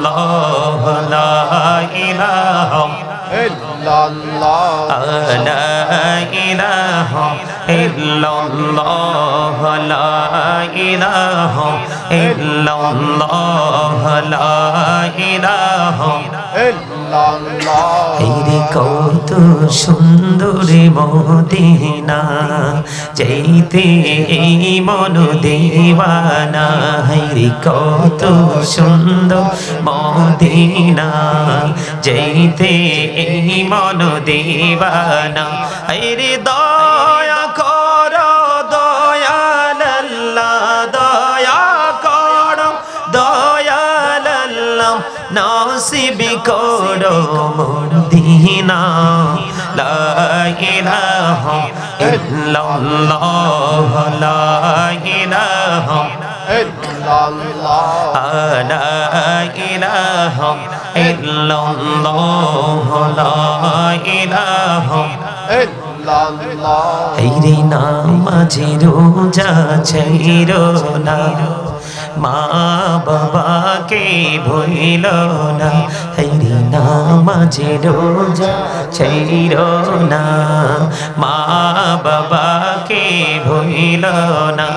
লা ইলাহা ইল্লাল্লাহ লা ইলাহা ইল্লাল্লাহ লা ইলাহা ইল্লাল্লাহ লা ইলাহা ইল্লাল্লাহ। রে কত সুন্দর মদিনা, যাইতে এই মন দেওয়ানা। রে কত সুন্দর মদিনা, যাইতে এই মন দেওয়ানা। রে দয়া করো দয়াল আল্লাহ, দয়া করো দয়াল আল্লাহ, নসিব করো মদিনা। লা ইলাহা ইল্লাল্লাহ লা ইলাহা ইল্লাল্লাহ লা ইলাহা ইল্লাল্লাহ লা ইলাহা ইল্লাল্লাহ। এই রে নামাজে রোজা ছাইরো না, মা বাবাকে ভুইল না। এই রে নামাজে রোজা ছাইরো না, মা বাবাকে ভুইল না।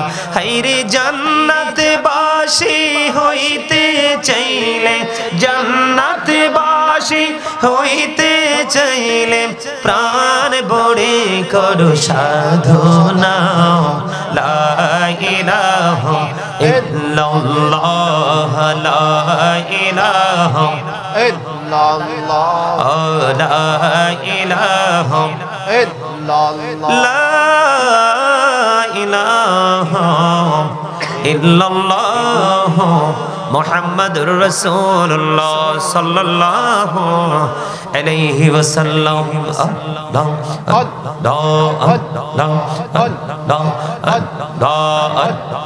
এই রে জান্নাত বাসী হইতে চাইলে, জান্নাত বাসী হইতে চাইলে, প্রাণ বড়ে করো সাধনা। লা ইলাহা ইল্লাল্লাহ লা ইলাহা ইল্লাল্লাহ লা ইলাহা ইল্লাল্লাহ লা ইলাহা ইল্লাল্লাহ মুহাম্মাদুর রাসূলুল্লাহ সাল্লাল্লাহু আলাইহি ওয়াসাল্লাম। আল্লাহ আল্লাহ আল্লাহ আল্লাহ আল্লাহ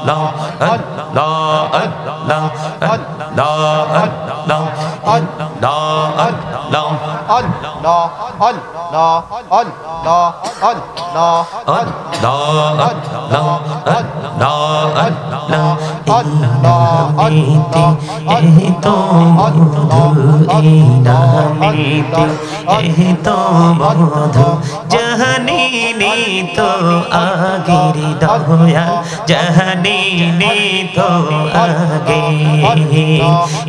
আল্লাহ আল্লাহ আল্লাহ আল্লাহ তো মধু জাহানি তো আগের দয়া, জাহানি তো আগে।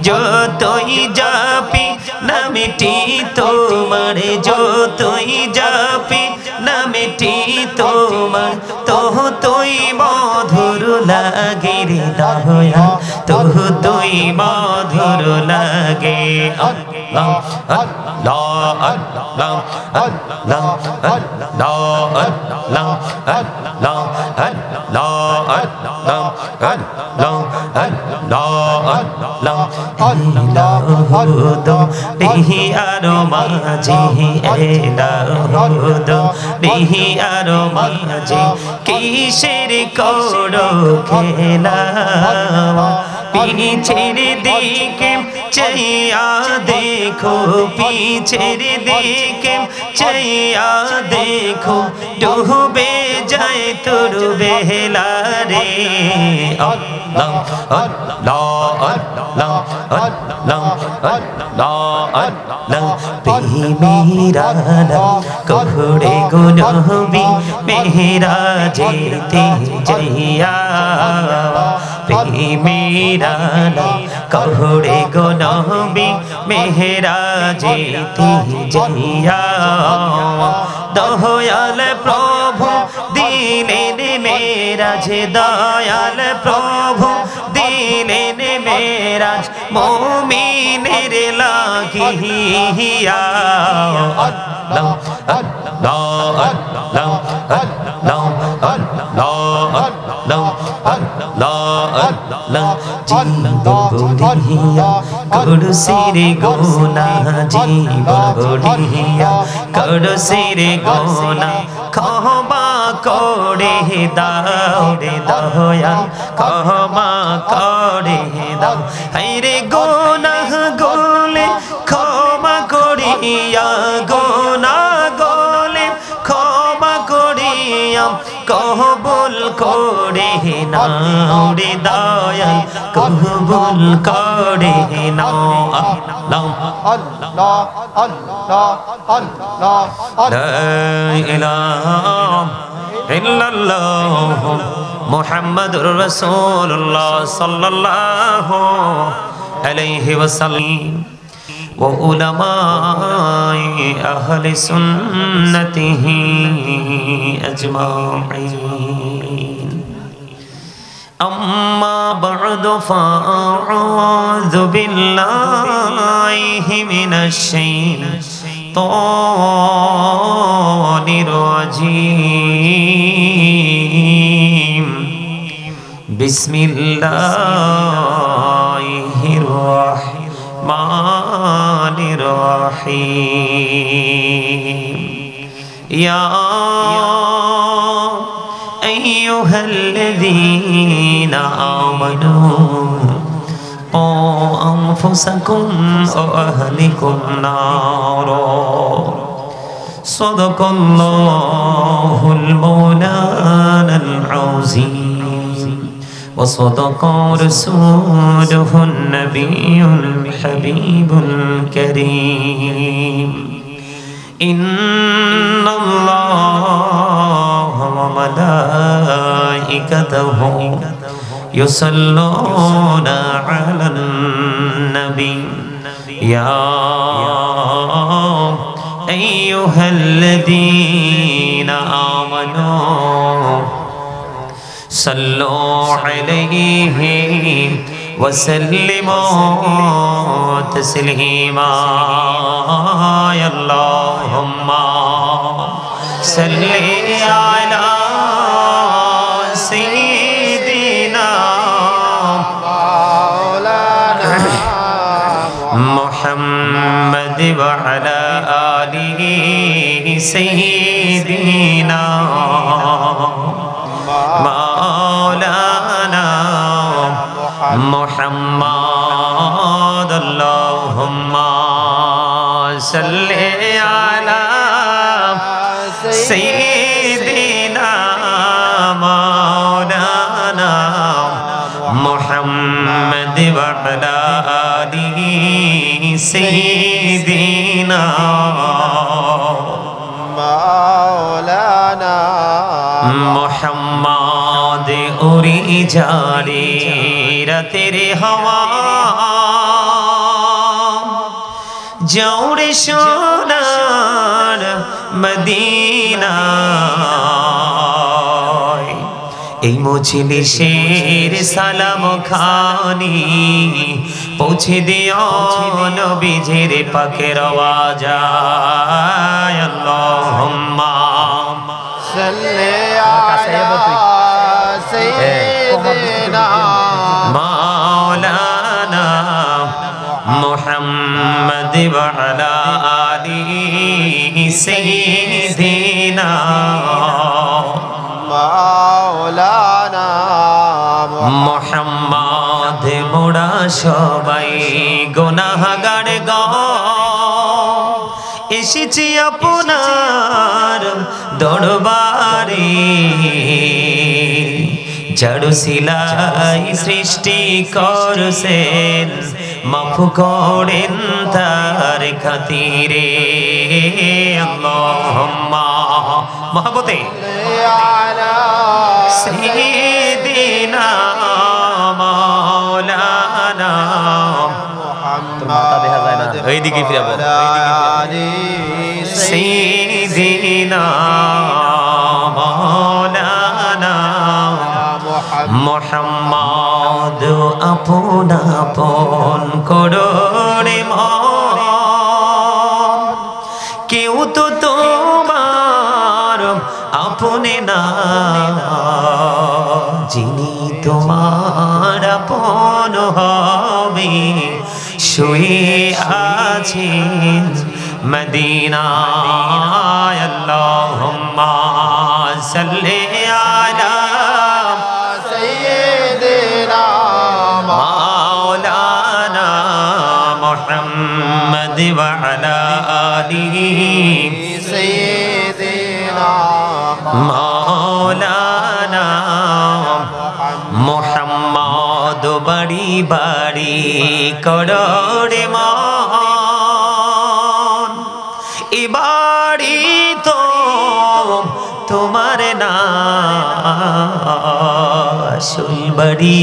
যতই জাপি নামটি তোমার, যতই জাপি নামটি তোমার, তুই মধুর লাগে রে দয়া, তুই মধুর লাগে। আল্লাহ আল্লাহ আল্লাহ আল্লাহ আল্লাহ আল্লাহ আল্লাহ আল্লাহ আল্লাহ আল্লাহ আল্লাহ আল্লাহ। বিহি আরো মাঝে এলাহুদ, বিহি আরো মাঝে কিসের করো খেলা। পিছের দিকে চাইয়া দেখো, পিছের দিকে চাইয়া দেখো, ডুবে যায় তোর বেলা রে। আল্লাহ আল্লাহ আল্লাহ আল্লাহ আল্লাহ আল্লাহ। প্রেমেরা কহুড়ে গো নবী মেরাজেতে যাইয়া, প্রেমেরা কহুড়ে গো নবী মেরাজেতে যাইয়া। দয়াল প্রভু দিলেন মেরাজ, দয়াল প্রভু দিলেন মেরাজ, মুমিনের লাগিয়া। আল্লাহ আল্লাহ আল্লাহ আল্লাহ আল্লাহ আল্লাহ আল্লাহ আল্লাহ। জীবন বলিয়া করসির গোনা, জীবন বলিয়া করসির গোনা, ক্ষমা করে দাও রে দয়া, ক্ষমা করে দাও। হায়রে গুনাহ গোলে ক্ষমা করিয়া, গুনাহ গোলে ক্ষমা করিয়া, কবুল করে নাও রে দয়াল কবুল করে নাও আল্লাহ আল্লাহ আল্লাহ আল্লাহ লা ইলাহা ইল্লাল্লাহ মুহাম্মাদুর রাসূলুল্লাহ সাল্লাল্লাহু আলাইহি ওয়াসাল্লাম ওয়া উলামায়ে আহলে সুন্নতিহি আজমাঈন أما بعد فأعوذ بالله من الشيطان الرجيم بسم الله الرحمن الرحيم يا أيها الذين آمنوا قوا أنفسكم وأهلكم نارا صدق الله المولانا العظيم وصدق رسوله النبي الحبيب الكريم إن الله وملائكته يصلون على النبي يا أيها الذين آمنوا صلوا عليه وسلموا تسليما يا اللهم صل على سيدنا محمد وعلى آله سيدنا مولانا محمد اللهم صل على سيدنا مولانا محمد وعلى آله سيدنا مولانا محمد उड़ी जाने तेरे हवा जौरे सोनार मदीना এই মজলিসের সালাম খানি পৌঁছে দিও নবীজির পাকের আওয়াজায় আল্লাহুম্মা সাল্লি আলা সাইয়্যিদিনা মাওলানা মুহাম্মদ ওয়া আলা আলিহি সাইয়্যিদিনা মাওলানা মুহাম্মদ মোরা সবাই গুনাহগার গো এসেছি আপনার দরবারে জড় সিলাই সৃষ্টি করছেন মাফ করেন তার খাতিরে আল্লাহুম্মা মহব্বতে সাইয়্যিদিনা মাওলানা মুহাম্মদ এইদিকে ফিরাবো সাইয়্যিদিনা মাওলানা মুহাম্মদ আপন আপন করোরে মন কেউ তো তোমার আপনে না যিনি তোমার আপন হবে শুয়ে আছেন মদিনায় আল্লাহুম্মা সাল্লি আলা সাইয়্যিদিনা মাওলানা মুহাম্মদ ওয়া আলা আলিহি সাইয়্যিদিনা মাওলানা বাড়ি বাড়ি করো রে মন এ বাড়ি তো তোমার না আসল বাড়ি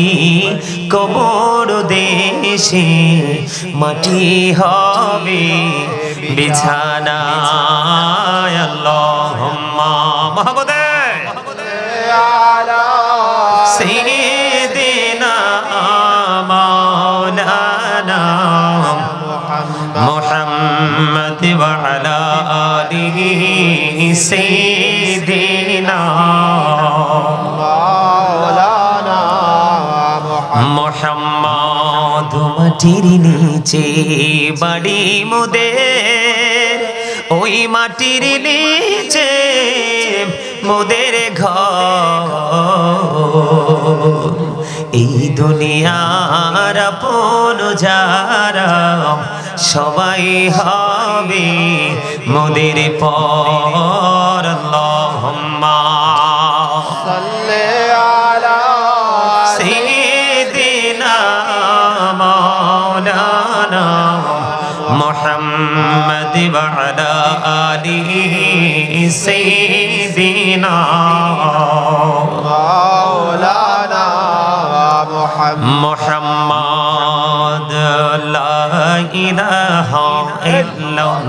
কবর দেশে মাটি হবে বিছানা আল্লাহুম্মা মুহাম্মাদে সাইয়্যিদিনা মাওলানা মুহাম্মদ ওয়া আলা আলিহি সাইয়্যিদিনা মাওলানা মুহাম্মদ মাটির নিচে বাড়ি মোদের ওই মাটির নিচে মোদের ঘর এই দুনিয়ার আপন যারা সবাই হবে মোদের পর আল্লাহুম্মা সাল্লি আলা সাইয়্যিদিনা মাওলানা মুহাম্মদ ওয়া আলা আলিহি সাইয়্যিদিনা মাওলানা মুহাম্মদ লা ইলাহা ইল্লাল্লাহ